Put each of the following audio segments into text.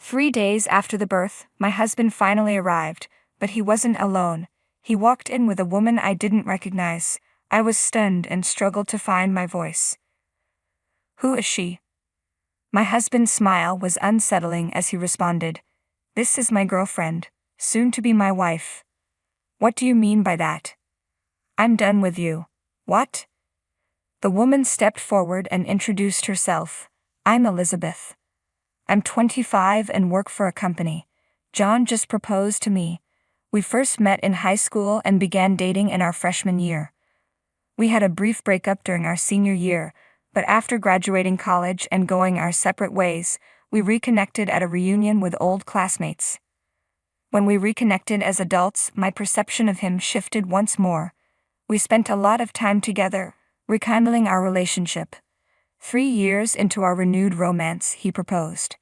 3 days after the birth, my husband finally arrived, but he wasn't alone. He walked in with a woman I didn't recognize. I was stunned and struggled to find my voice. "Who is she?" My husband's smile was unsettling as he responded, "This is my girlfriend, soon to be my wife." "What do you mean by that?" "I'm done with you." "What?" The woman stepped forward and introduced herself. "I'm Elizabeth. I'm 25 and work for a company. John just proposed to me. We first met in high school and began dating in our freshman year. We had a brief breakup during our senior year, but after graduating college and going our separate ways, we reconnected at a reunion with old classmates. When we reconnected as adults, my perception of him shifted once more. We spent a lot of time together, rekindling our relationship. 3 years into our renewed romance, he proposed.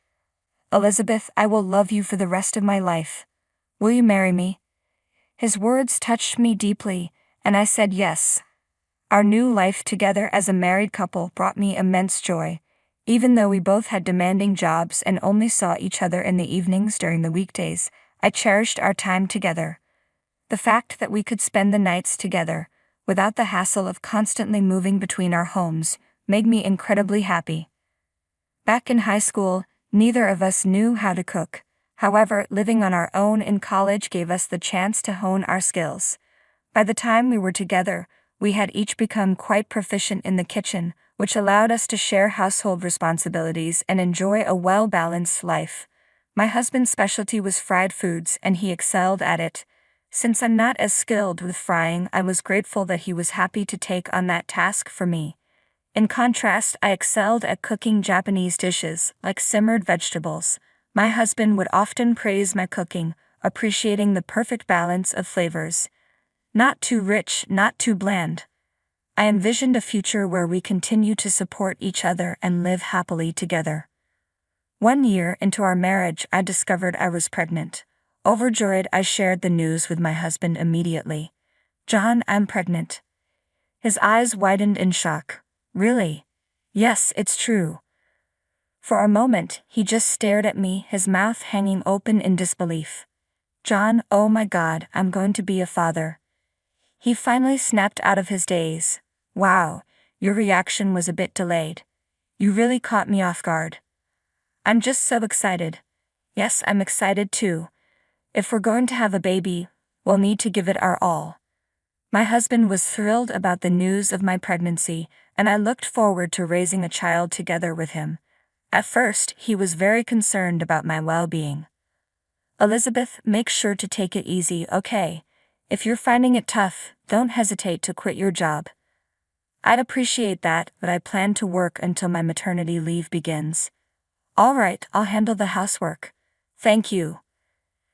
"Elizabeth, I will love you for the rest of my life. Will you marry me?" His words touched me deeply, and I said yes. Our new life together as a married couple brought me immense joy. Even though we both had demanding jobs and only saw each other in the evenings during the weekdays, I cherished our time together. The fact that we could spend the nights together, without the hassle of constantly moving between our homes, made me incredibly happy. Back in high school, neither of us knew how to cook. However, living on our own in college gave us the chance to hone our skills. By the time we were together, we had each become quite proficient in the kitchen, which allowed us to share household responsibilities and enjoy a well-balanced life. My husband's specialty was fried foods, and he excelled at it. Since I'm not as skilled with frying, I was grateful that he was happy to take on that task for me. In contrast, I excelled at cooking Japanese dishes, like simmered vegetables. My husband would often praise my cooking, appreciating the perfect balance of flavors. Not too rich, not too bland. I envisioned a future where we continue to support each other and live happily together. 1 year into our marriage, I discovered I was pregnant. Overjoyed, I shared the news with my husband immediately. "John, I'm pregnant." His eyes widened in shock. "Really?" "Yes, it's true." For a moment, he just stared at me, his mouth hanging open in disbelief. "John, oh my God, I'm going to be a father." He finally snapped out of his daze. "Wow, your reaction was a bit delayed. You really caught me off guard." "I'm just so excited." "Yes, I'm excited too. If we're going to have a baby, we'll need to give it our all." My husband was thrilled about the news of my pregnancy, and I looked forward to raising a child together with him. At first, he was very concerned about my well-being. "Elizabeth, make sure to take it easy, okay? If you're finding it tough, don't hesitate to quit your job." "I'd appreciate that, but I plan to work until my maternity leave begins." "All right, I'll handle the housework." "Thank you."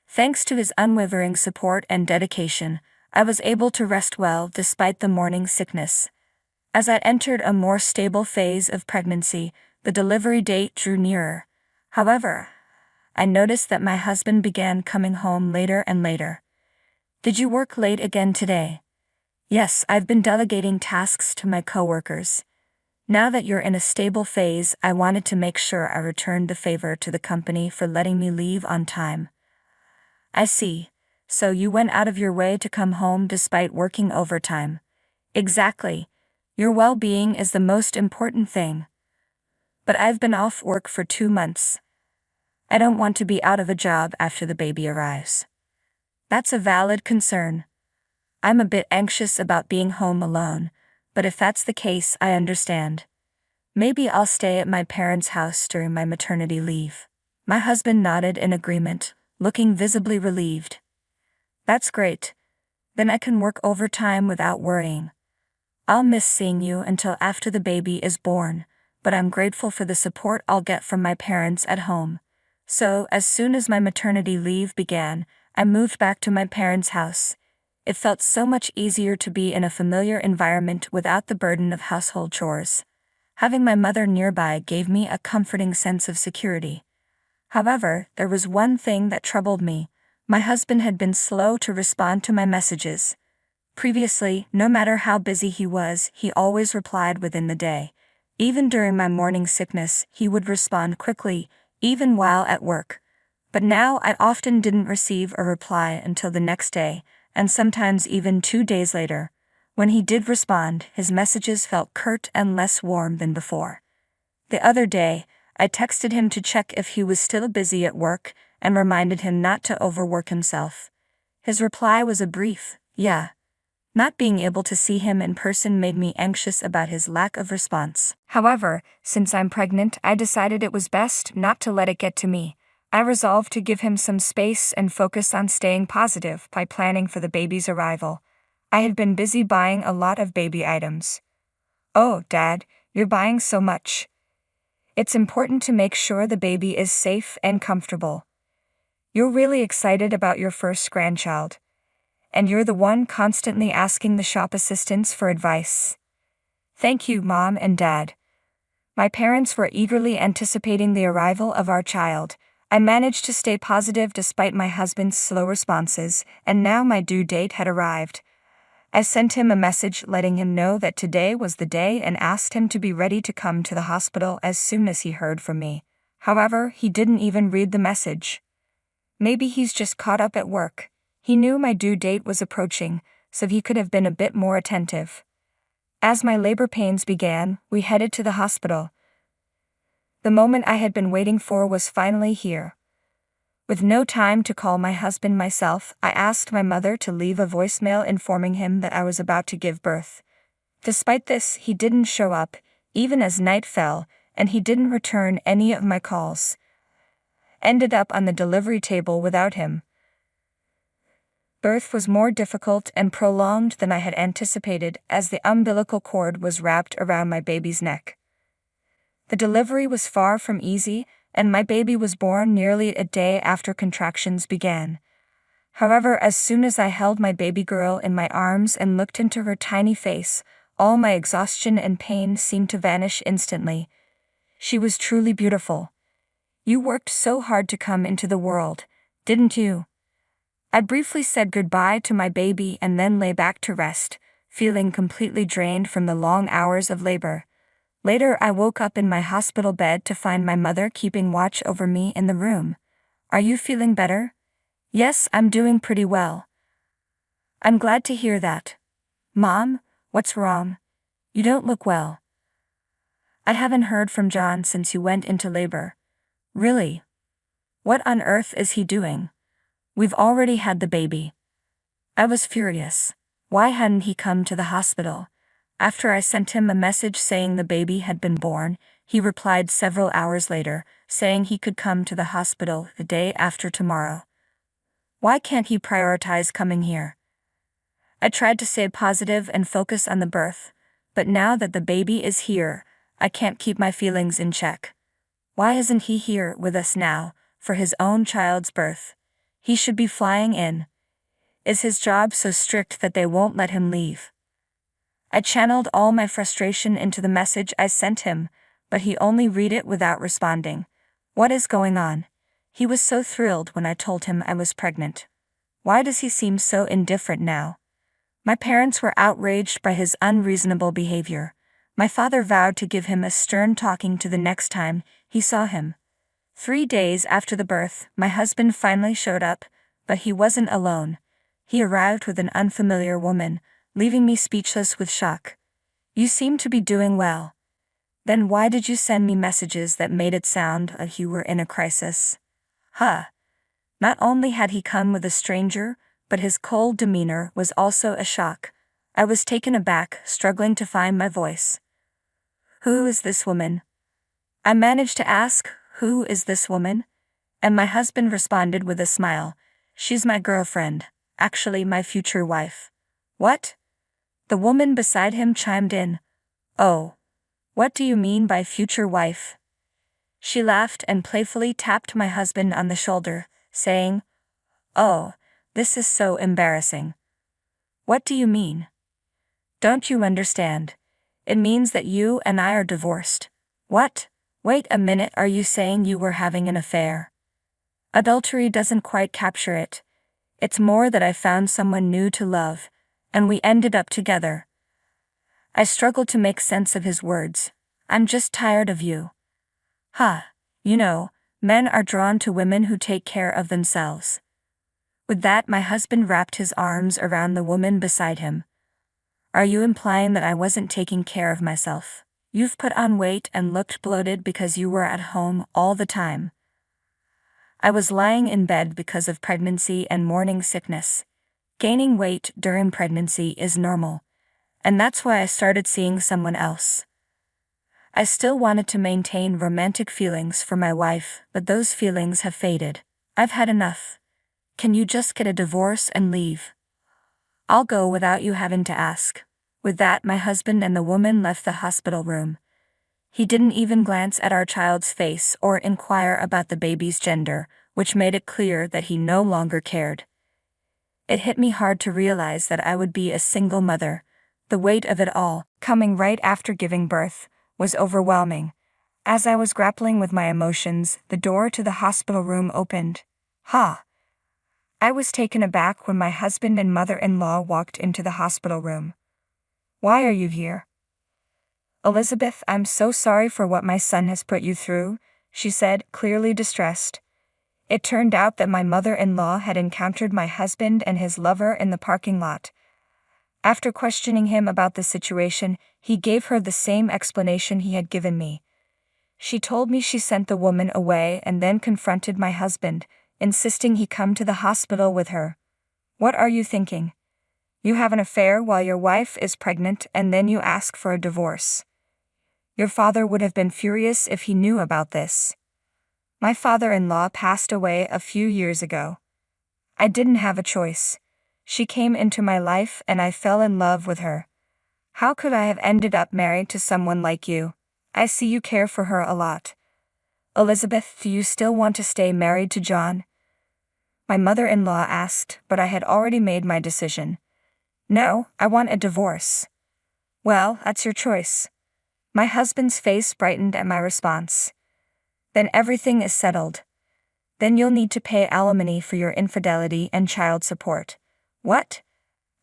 Thanks to his unwavering support and dedication, I was able to rest well despite the morning sickness. As I entered a more stable phase of pregnancy, the delivery date drew nearer. However, I noticed that my husband began coming home later and later. "Did you work late again today?" "Yes, I've been delegating tasks to my coworkers. Now that you're in a stable phase, I wanted to make sure I returned the favor to the company for letting me leave on time." "I see. So you went out of your way to come home despite working overtime." "Exactly. Your well-being is the most important thing." "But I've been off work for 2 months. I don't want to be out of a job after the baby arrives." "That's a valid concern. I'm a bit anxious about being home alone, but if that's the case, I understand. Maybe I'll stay at my parents' house during my maternity leave." My husband nodded in agreement, looking visibly relieved. "That's great. Then I can work overtime without worrying. I'll miss seeing you until after the baby is born, but I'm grateful for the support I'll get from my parents at home." So, as soon as my maternity leave began, I moved back to my parents' house. It felt so much easier to be in a familiar environment without the burden of household chores. Having my mother nearby gave me a comforting sense of security. However, there was one thing that troubled me. My husband had been slow to respond to my messages. Previously, no matter how busy he was, he always replied within the day. Even during my morning sickness, he would respond quickly, even while at work. But now I often didn't receive a reply until the next day, and sometimes even 2 days later. When he did respond, his messages felt curt and less warm than before. The other day, I texted him to check if he was still busy at work and reminded him not to overwork himself. His reply was a brief, "Yeah." Not being able to see him in person made me anxious about his lack of response. However, since I'm pregnant, I decided it was best not to let it get to me. I resolved to give him some space and focus on staying positive by planning for the baby's arrival. I had been busy buying a lot of baby items. "Oh, Dad, you're buying so much. It's important to make sure the baby is safe and comfortable. You're really excited about your first grandchild. And you're the one constantly asking the shop assistants for advice." "Thank you, Mom and Dad." My parents were eagerly anticipating the arrival of our child. I managed to stay positive despite my husband's slow responses, and now my due date had arrived. I sent him a message letting him know that today was the day and asked him to be ready to come to the hospital as soon as he heard from me. However, he didn't even read the message. Maybe he's just caught up at work. He knew my due date was approaching, so he could have been a bit more attentive. As my labor pains began, we headed to the hospital. The moment I had been waiting for was finally here. With no time to call my husband myself, I asked my mother to leave a voicemail informing him that I was about to give birth. Despite this, he didn't show up, even as night fell, and he didn't return any of my calls. Ended up on the delivery table without him. Birth was more difficult and prolonged than I had anticipated as the umbilical cord was wrapped around my baby's neck. The delivery was far from easy, and my baby was born nearly a day after contractions began. However, as soon as I held my baby girl in my arms and looked into her tiny face, all my exhaustion and pain seemed to vanish instantly. She was truly beautiful. "You worked so hard to come into the world, didn't you?" I briefly said goodbye to my baby and then lay back to rest, feeling completely drained from the long hours of labor. Later, I woke up in my hospital bed to find my mother keeping watch over me in the room. "Are you feeling better?" "Yes, I'm doing pretty well." "I'm glad to hear that." "Mom, what's wrong? You don't look well." "I haven't heard from John since you went into labor." "Really? What on earth is he doing? We've already had the baby." I was furious. Why hadn't he come to the hospital? After I sent him a message saying the baby had been born, he replied several hours later, saying he could come to the hospital the day after tomorrow. Why can't he prioritize coming here? I tried to stay positive and focus on the birth, but now that the baby is here, I can't keep my feelings in check. Why isn't he here with us now, for his own child's birth? He should be flying in. Is his job so strict that they won't let him leave? I channeled all my frustration into the message I sent him, but he only read it without responding. What is going on? He was so thrilled when I told him I was pregnant. Why does he seem so indifferent now? My parents were outraged by his unreasonable behavior. My father vowed to give him a stern talking to the next time he saw him. 3 days after the birth, my husband finally showed up, but he wasn't alone. He arrived with an unfamiliar woman, leaving me speechless with shock. "You seem to be doing well. Then why did you send me messages that made it sound like you were in a crisis?" Not only had he come with a stranger, but his cold demeanor was also a shock. I was taken aback, struggling to find my voice. "Who is this woman?" I managed to ask, "Who is this woman?" And my husband responded with a smile. "She's my girlfriend, actually my future wife." "What?" The woman beside him chimed in. "Oh. What do you mean by future wife?" She laughed and playfully tapped my husband on the shoulder, saying, "Oh, this is so embarrassing." "What do you mean?" "Don't you understand? It means that you and I are divorced." "What? Wait a minute, are you saying you were having an affair?" Adultery doesn't quite capture it. It's more that I found someone new to love, and we ended up together. I struggled to make sense of his words. "I'm just tired of you." You know, Men are drawn to women who take care of themselves. With that, my husband wrapped his arms around the woman beside him. Are you implying that I wasn't taking care of myself? You've put on weight and looked bloated because you were at home all the time. I was lying in bed because of pregnancy and morning sickness. Gaining weight during pregnancy is normal, and that's why I started seeing someone else. I still wanted to maintain romantic feelings for my wife, but those feelings have faded. I've had enough. Can you just get a divorce and leave? I'll go without you having to ask. With that, my husband and the woman left the hospital room. He didn't even glance at our child's face or inquire about the baby's gender, which made it clear that he no longer cared. It hit me hard to realize that I would be a single mother. The weight of it all, coming right after giving birth, was overwhelming. As I was grappling with my emotions, the door to the hospital room opened. I was taken aback when my husband and mother-in-law walked into the hospital room. Why are you here? Elizabeth, I'm so sorry for what my son has put you through, she said, clearly distressed. It turned out that my mother-in-law had encountered my husband and his lover in the parking lot. After questioning him about the situation, he gave her the same explanation he had given me. She told me she sent the woman away and then confronted my husband, insisting he come to the hospital with her. What are you thinking? You have an affair while your wife is pregnant and then you ask for a divorce. Your father would have been furious if he knew about this. My father-in-law passed away a few years ago. I didn't have a choice. She came into my life and I fell in love with her. How could I have ended up married to someone like you? I see you care for her a lot. Elizabeth, do you still want to stay married to John? My mother-in-law asked, but I had already made my decision. No, I want a divorce. Well, that's your choice. My husband's face brightened at my response. Then everything is settled. Then you'll need to pay alimony for your infidelity and child support. What?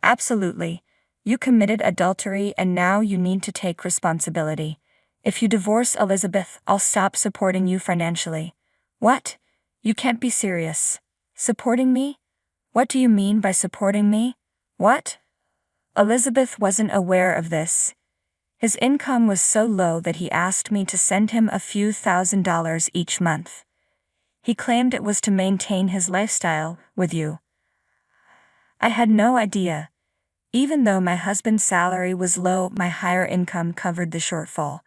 Absolutely. You committed adultery and now you need to take responsibility. If you divorce Elizabeth, I'll stop supporting you financially. What? You can't be serious. Supporting me? What do you mean by supporting me? What? Elizabeth wasn't aware of this. His income was so low that he asked me to send him a few $1,000s each month. He claimed it was to maintain his lifestyle with you. I had no idea. Even though my husband's salary was low, my higher income covered the shortfall.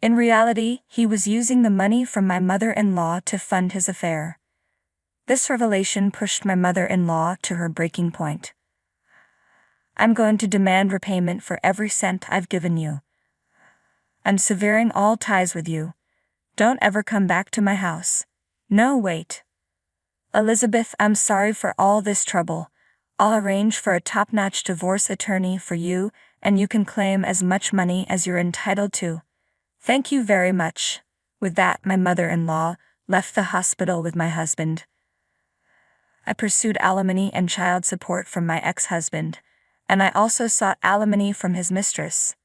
In reality, he was using the money from my mother-in-law to fund his affair. This revelation pushed my mother-in-law to her breaking point. I'm going to demand repayment for every cent I've given you. I'm severing all ties with you. Don't ever come back to my house. No, wait. Elizabeth, I'm sorry for all this trouble. I'll arrange for a top-notch divorce attorney for you, and you can claim as much money as you're entitled to. Thank you very much. With that, my mother-in-law left the hospital with my husband. I pursued alimony and child support from my ex-husband, and I also sought alimony from his mistress.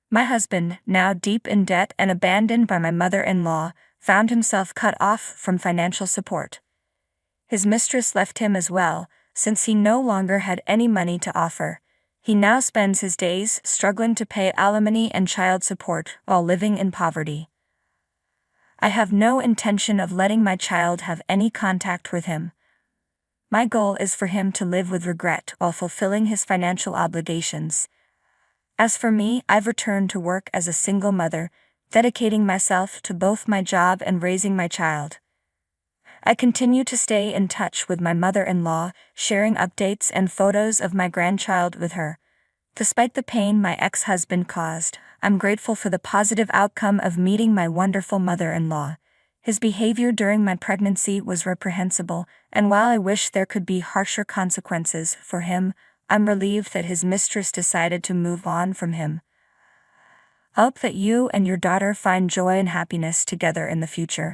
My husband, now deep in debt and abandoned by my mother-in-law, found himself cut off from financial support. His mistress left him as well, since he no longer had any money to offer. He now spends his days struggling to pay alimony and child support while living in poverty. I have no intention of letting my child have any contact with him. My goal is for him to live with regret while fulfilling his financial obligations. As for me, I've returned to work as a single mother, dedicating myself to both my job and raising my child. I continue to stay in touch with my mother-in-law, sharing updates and photos of my grandchild with her. Despite the pain my ex-husband caused, I'm grateful for the positive outcome of meeting my wonderful mother-in-law. His behavior during my pregnancy was reprehensible, and while I wish there could be harsher consequences for him, I'm relieved that his mistress decided to move on from him. I hope that you and your daughter find joy and happiness together in the future.